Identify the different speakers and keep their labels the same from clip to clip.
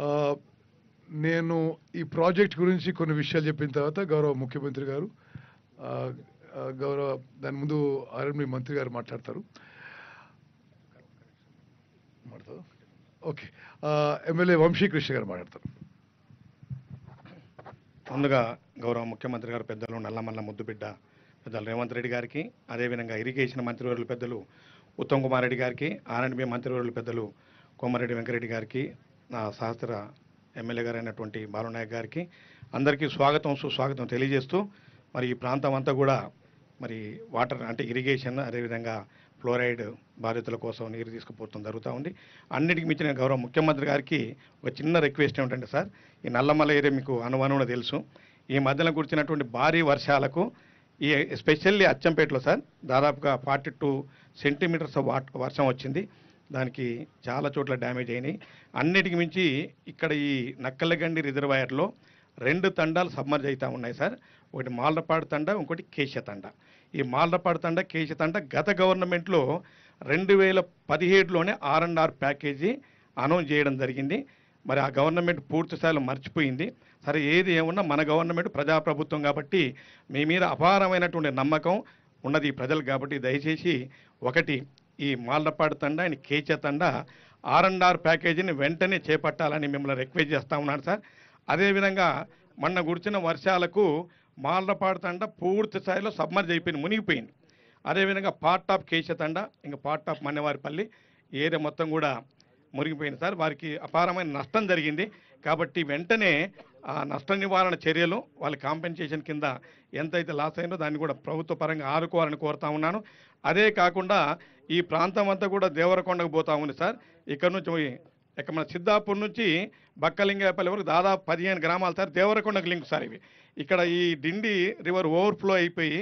Speaker 1: ఆహ్, నేను ఈ ప్రాజెక్ట్ గురించి కొన్ని విషయాలు చెప్పిన తర్వాత గౌరవ ముఖ్యమంత్రి గారు ఆహ్, ఆహ్, గౌరవ దాని ముందు ఆర్ఎండ్బి మంత్రి గారు మాట్లాడతారు. మాట్లాడతారా? ఓకే. ఎమ్మెల్యే వంశీకృష్ణ గారు మాట్లాడతారు.
Speaker 2: ముందుగా గౌరవ ముఖ్యమంత్రి గారు పెద్దలు నల్లమల్ల ముద్దుబిడ్డ పెద్దలు రేవంత్ రెడ్డి గారికి, అదేవిధంగా ఇరిగేషన్ మంత్రివర్యులు పెద్దలు ఉత్తమ్ కుమార్ రెడ్డి గారికి, ఆర్ఎండ్బి మంత్రివర్యులు పెద్దలు కోమారెడ్డి వెంకరెడ్డి గారికి, నా సహచర ఎమ్మెల్యే గారైనటువంటి బాలునాయక్ గారికి అందరికీ స్వాగతం సుస్వాగతం తెలియజేస్తూ, మరి ఈ ప్రాంతం అంతా కూడా మరి వాటర్ అంటే ఇరిగేషన్, అదేవిధంగా ఫ్లోరైడ్ బాధితుల కోసం నీరు తీసుకుపోవడం జరుగుతూ ఉంది. అన్నిటికి మించిన గౌరవ ముఖ్యమంత్రి గారికి ఒక చిన్న రిక్వెస్ట్ ఏమిటంటే సార్, ఈ నల్లమల్ల ఏరియా మీకు అనువనువున తెలుసు. ఈ మధ్యలో కురిచినటువంటి భారీ వర్షాలకు ఈ ఎస్పెషల్లీ అచ్చంపేటలో సార్ దాదాపుగా 42 సెంటీమీటర్స్ వర్షం వచ్చింది. దానికి చాలా చోట్ల డ్యామేజ్ అయినాయి. అన్నిటికి మించి ఇక్కడ ఈ నక్కలగండి రిజర్వాయర్లో 2 తండాలు సబ్మర్జ్ అవుతూ ఉన్నాయి సార్. ఒకటి మాలపాడు తండా, ఇంకోటి కేశ తండా. ఈ మాలపాడు తండా, కేశ తండా గత గవర్నమెంట్లో 2017లోనే R&R ప్యాకేజీ అనౌన్స్ చేయడం జరిగింది. మరి ఆ గవర్నమెంట్ పూర్తి స్థాయిలో మర్చిపోయింది. సరే, ఏది ఏమున్నా మన గవర్నమెంట్ ప్రజాప్రభుత్వం కాబట్టి మీ మీద అపారమైనటువంటి నమ్మకం ఉన్నది ఈ ప్రజలకు. కాబట్టి దయచేసి ఒకటి ఈ మాలపాడు తండా అండ్ కేచ తండా R&R ప్యాకేజీని వెంటనే చేపట్టాలని మిమ్మల్ని రిక్వెస్ట్ చేస్తూ ఉన్నాను సార్. అదేవిధంగా మొన్న కురిసిన వర్షాలకు మాలపాడు తండా పూర్తి స్థాయిలో సబ్మర్జ్ అయిపోయింది, మునిగిపోయింది. అదేవిధంగా పార్ట్ ఆఫ్ కేశ తండా, ఇంకా పార్ట్ ఆఫ్ మన్నెవారిపల్లి ఏరియా మొత్తం కూడా మునిగిపోయింది సార్. వారికి అపారమైన నష్టం జరిగింది. కాబట్టి వెంటనే ఆ నష్ట నివారణ చర్యలు వాళ్ళ కాంపెన్సేషన్ కింద ఎంతైతే లాస్ అయిందో దాన్ని కూడా ప్రభుత్వ పరంగా ఆదుకోవాలని కోరుతా ఉన్నాను. అదే కాకుండా ఈ ప్రాంతం అంతా కూడా దేవరకొండకు పోతా ఉంది సార్. ఇక్కడ నుంచి ఇక్కడ మన సిద్ధాపూర్ నుంచి బక్కలింగాయపల్లి వరకు దాదాపు 15 గ్రామాలు సార్ దేవరకొండకు లింక్ సార్ ఇవి. ఇక్కడ ఈ డిండి రివర్ ఓవర్ఫ్లో అయిపోయి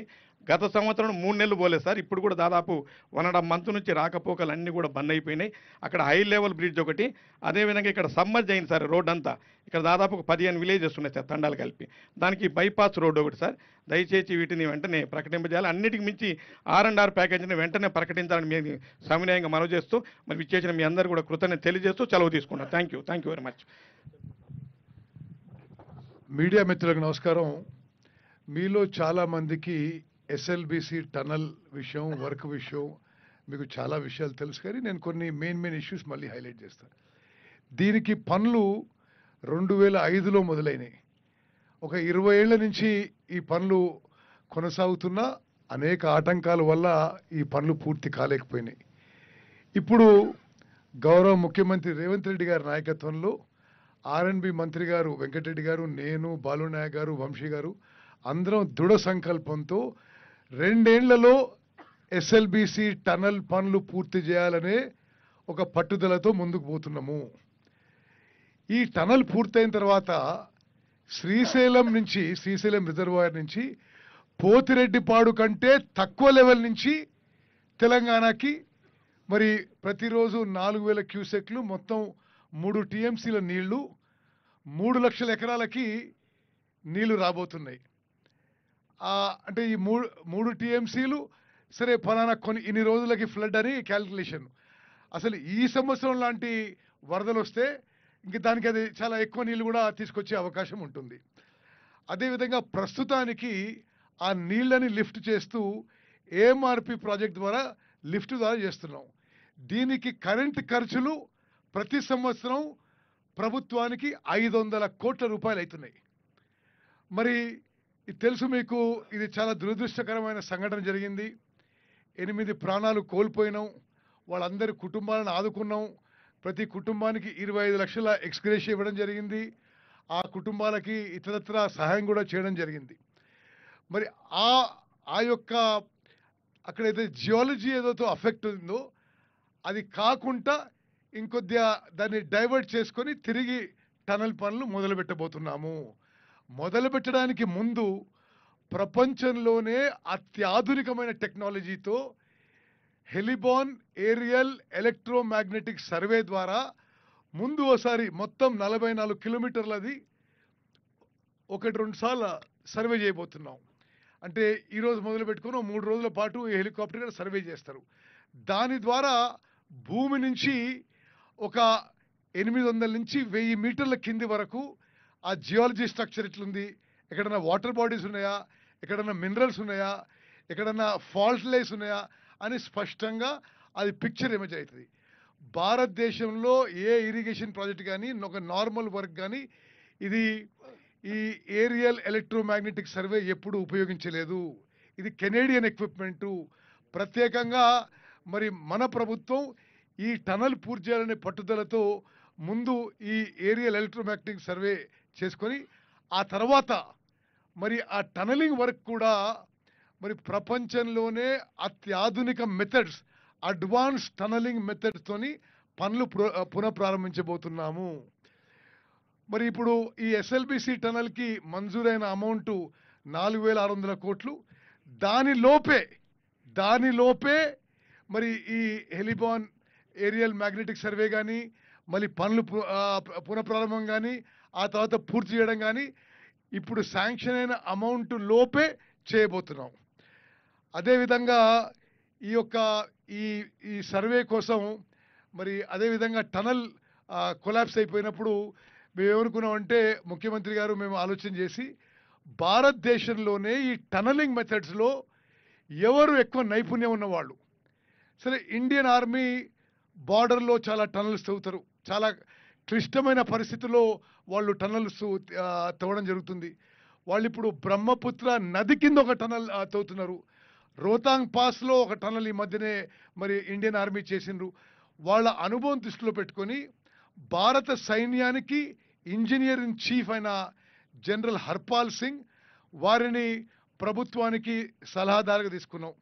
Speaker 2: గత సంవత్సరం 3 నెలలు పోలేదు సార్. ఇప్పుడు కూడా దాదాపు 1.5 మంత్ నుంచి రాకపోకలు అన్నీ కూడా బంద్ అయిపోయినాయి. అక్కడ హై లెవెల్ బ్రిడ్జ్ ఒకటి, అదేవిధంగా ఇక్కడ సబ్మర్జ్ అయింది సార్ రోడ్ అంతా. ఇక్కడ దాదాపు 15 విలేజెస్ ఉన్నాయి సార్ తండాలు కలిపి. దానికి బైపాస్ రోడ్ ఒకటి సార్. దయచేసి వీటిని వెంటనే ప్రకటింపజేయాలి. అన్నిటికి మించి R&R ప్యాకేజీని వెంటనే ప్రకటించాలని మేము సవినయంగా మనవి చేస్తూ, మరి ఇచ్చేసిన మీ అందరూ కూడా కృతజ్ఞత తెలియజేస్తూ సెలవు తీసుకున్నాను. Thank you very much.
Speaker 1: Media మిత్రులకు నమస్కారం. మీలో చాలామందికి ఎస్ఎల్బిసి టనల్ విషయం, వర్క్ విషయం మీకు చాలా విషయాలు తెలుసు, కానీ నేను కొన్ని మెయిన్ ఇష్యూస్ మళ్ళీ హైలైట్ చేస్తాను. దీనికి పనులు 2005లో మొదలైనవి. ఒక 20 ఏళ్ల నుంచి ఈ పనులు కొనసాగుతున్నా అనేక ఆటంకాల వల్ల ఈ పనులు పూర్తి కాలేకపోయినాయి. ఇప్పుడు గౌరవ ముఖ్యమంత్రి రేవంత్ రెడ్డి గారి నాయకత్వంలో ఆర్ఎండ్బి మంత్రి గారు వెంకటరెడ్డి గారు, నేను, బాలునాయక్ గారు, వంశీ గారు అందరం దృఢ సంకల్పంతో 2 ఏళ్లలో ఎస్ఎల్బిసి టనల్ పనులు పూర్తి చేయాలనే ఒక పట్టుదలతో ముందుకు పోతున్నాము. ఈ టనల్ పూర్తయిన తర్వాత శ్రీశైలం రిజర్వాయర్ నుంచి పోతిరెడ్డిపాడు కంటే తక్కువ లెవెల్ నుంచి తెలంగాణకి మరి ప్రతిరోజు 4000 క్యూసెక్లు, మొత్తం 3 టీఎంసీల నీళ్లు, 3 లక్షల ఎకరాలకి నీళ్లు రాబోతున్నాయి. అంటే ఈ 3 టీఎంసీలు సరే, ఫలానా ఇన్ని రోజులకి ఫ్లడ్ అని క్యాల్కులేషన్. అసలు ఈ సంవత్సరం లాంటి వరదలు వస్తే ఇంక దానికి అది చాలా ఎక్కువ నీళ్ళు కూడా తీసుకొచ్చే అవకాశం ఉంటుంది. అదేవిధంగా ప్రస్తుతానికి ఆ నీళ్ళని లిఫ్ట్ చేస్తూ ఏఎంఆర్పి ప్రాజెక్ట్ ద్వారా లిఫ్ట్ ద్వారా చేస్తున్నాం. దీనికి కరెంట్ ఖర్చులు ప్రతి సంవత్సరం ప్రభుత్వానికి 500 కోట్ల రూపాయలు అవుతున్నాయి. మరి ఇది తెలుసు మీకు, ఇది చాలా దురదృష్టకరమైన సంఘటన జరిగింది. 8 ప్రాణాలు కోల్పోయినాం. వాళ్ళందరి కుటుంబాలను ఆదుకున్నాం. ప్రతి కుటుంబానికి 25 లక్షల ఎక్స్గ్రేషియా ఇవ్వడం జరిగింది. ఆ కుటుంబాలకి ఇతరత్రా సహాయం కూడా చేయడం జరిగింది. మరి ఆ యొక్క అక్కడైతే జియాలజీ ఏదైతే అఫెక్ట్ ఉందో అది కాకుండా ఇంకొద్దిగా దాన్ని డైవర్ట్ చేసుకొని తిరిగి టనల్ పనులు మొదలు పెట్టబోతున్నాము. మొదలు పెట్టడానికి ముందు ప్రపంచంలోనే అత్యాధునికమైన టెక్నాలజీతో హెలిబాన్ ఏరియల్ ఎలక్ట్రోమాగ్నెటిక్ సర్వే ద్వారా ముందు ఒకసారి మొత్తం 44 కిలోమీటర్లది 1-2 సార్లు సర్వే చేయబోతున్నాం. అంటే ఈరోజు మొదలు పెట్టుకుని 3 రోజుల పాటు ఈ హెలికాప్టర్ సర్వే చేస్తారు. దాని ద్వారా భూమి నుంచి ఒక 800 నుంచి 1000 మీటర్ల కింది వరకు ఆ జియాలజీ స్ట్రక్చర్ ఎట్లుంది, ఎక్కడన్నా వాటర్ బాడీస్ ఉన్నాయా, ఎక్కడన్నా మినరల్స్ ఉన్నాయా, ఎక్కడన్నా ఫాల్ట్ లైన్స్ ఉన్నాయా అని స్పష్టంగా అది పిక్చర్ ఇమేజ్ అవుతుంది. భారతదేశంలో ఏ ఇరిగేషన్ ప్రాజెక్ట్ కానీ ఒక నార్మల్ వర్క్ కానీ ఇది ఈ ఏరియల్ ఎలక్ట్రోమాగ్నెటిక్ సర్వే ఎప్పుడు ఉపయోగించలేదు. ఇది కెనేడియన్ ఎక్విప్మెంటు. ప్రత్యేకంగా మరి మన ప్రభుత్వం ఈ టనల్ పూర్తి చేయాలనే పట్టుదలతో ముందు ఈ ఏరియల్ ఎలక్ట్రోమాగ్నెటిక్ సర్వే చేసుకొని ఆ తర్వాత మరి ఆ టనలింగ్ వర్క్ కూడా మరి ప్రపంచంలోనే అత్యాధునిక మెథడ్స్, అడ్వాన్స్ టనలింగ్ మెథడ్స్తోని పనులు పునఃప్రారంభించబోతున్నాము. మరి ఇప్పుడు ఈ ఎస్ఎల్బిసి టనల్కి మంజూరైన అమౌంట్ 4,600 కోట్లు. దానిలోపే మరి ఈ హెలిబాన్ ఏరియల్ మ్యాగ్నెటిక్ సర్వే కానీ మళ్ళీ పనులు పునఃప్రారంభం కానీ ఆ తర్వాత పూర్తి చేయడం కానీ ఇప్పుడు శాంక్షన్ అయిన అమౌంట్ లోపే చేయబోతున్నాం. అదేవిధంగా ఈ యొక్క ఈ సర్వే కోసం మరి అదేవిధంగా టనల్ కొలాప్స్ అయిపోయినప్పుడు మేము ఏమనుకున్నామంటే ముఖ్యమంత్రి గారు మేము ఆలోచన చేసి భారతదేశంలోనే ఈ టనలింగ్ మెథడ్స్లో ఎవరు ఎక్కువ నైపుణ్యం ఉన్నవాళ్ళు. సరే, ఇండియన్ ఆర్మీ బార్డర్లో చాలా టనల్స్ తవ్వుతారు, చాలా క్లిష్టమైన పరిస్థితుల్లో వాళ్ళు టనల్స్ తవ్వడం జరుగుతుంది. వాళ్ళు ఇప్పుడు బ్రహ్మపుత్ర నది కింద ఒక టనల్ తవ్వుతున్నారు. రోహతాంగ్ పాస్లో ఒక టనల్ ఈ మధ్యనే మరి ఇండియన్ ఆర్మీ చేసిండ్రు. వాళ్ళ అనుభవం దృష్టిలో పెట్టుకొని భారత సైన్యానికి ఇంజనీరింగ్ చీఫ్ అయిన జనరల్ హర్పాల్ సింగ్ వారిని ప్రభుత్వానికి సలహాదారుగా తీసుకున్నాం.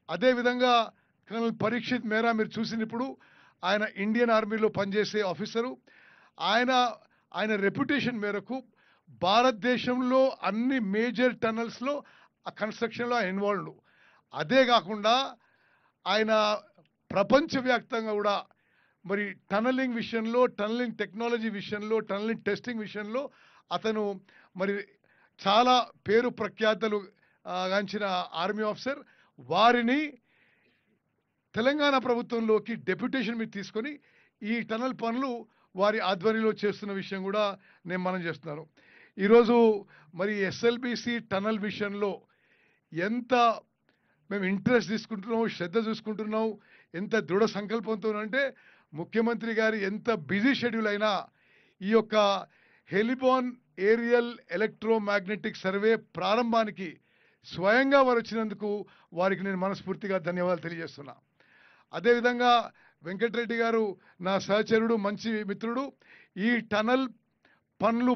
Speaker 1: అదేవిధంగా కర్నల్ పరీక్షిత్ మేరా మీరు చూసినప్పుడు ఆయన ఇండియన్ ఆర్మీలో పనిచేసే ఆఫీసరు. ఆయన రెప్యుటేషన్ మేరకు భారతదేశంలో అన్ని మేజర్ టనల్స్లో ఆ కన్స్ట్రక్షన్లో ఆయన ఇన్వాల్వ్డ్. అదే కాకుండా ఆయన ప్రపంచవ్యాప్తంగా కూడా మరి టనలింగ్ విషయంలో, టనలింగ్ టెక్నాలజీ విషయంలో, టనలింగ్ టెస్టింగ్ విషయంలో అతను మరి చాలా పేరు ప్రఖ్యాతలు గాంచిన ఆర్మీ ఆఫీసర్. వారిని తెలంగాణ ప్రభుత్వంలోకి డెప్యుటేషన్ మీద తీసుకొని ఈ టనల్ పనులు వారి ఆధ్వర్యంలో చేస్తున్న విషయం కూడా నేను మనం చేస్తున్నాను. ఈరోజు మరి ఎస్ఎల్బిసి టనల్ విషయంలో ఎంత మేము ఇంట్రెస్ట్ తీసుకుంటున్నాం, శ్రద్ధ చూసుకుంటున్నాం, ఎంత దృఢ సంకల్పంతో అంటే ముఖ్యమంత్రి గారి ఎంత బిజీ షెడ్యూల్ అయినా ఈ యొక్క హెలిబాన్ ఏరియల్ ఎలక్ట్రోమాగ్నెటిక్ సర్వే ప్రారంభానికి స్వయంగా వారు వచ్చినందుకు వారికి నేను మనస్ఫూర్తిగా ధన్యవాదాలు తెలియజేస్తున్నా. అదేవిధంగా వెంకటరెడ్డి గారు నా సహచరుడు, మంచి మిత్రుడు. ఈ టనల్ పనులు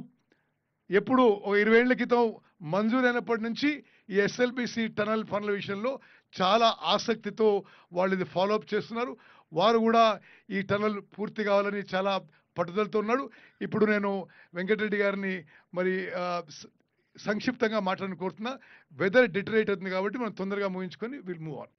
Speaker 1: ఎప్పుడు 20 ఏళ్ల క్రితం మంజూరైనప్పటి నుంచి ఈ ఎస్ఎల్బిసి టనల్ పనుల విషయంలో చాలా ఆసక్తితో వాళ్ళు ఇది ఫాలోఅప్ చేస్తున్నారు. వారు కూడా ఈ టనల్ పూర్తి కావాలని చాలా పట్టుదలతో ఉన్నాడు. ఇప్పుడు నేను వెంకటరెడ్డి గారిని మరి సంక్షిప్తంగా మాట్లాడని కోరుతున్నా. వెదర్ డిటరేట్ అవుతుంది కాబట్టి మనం తొందరగా ముగించుకొని విల్ మూవ్ ఆన్.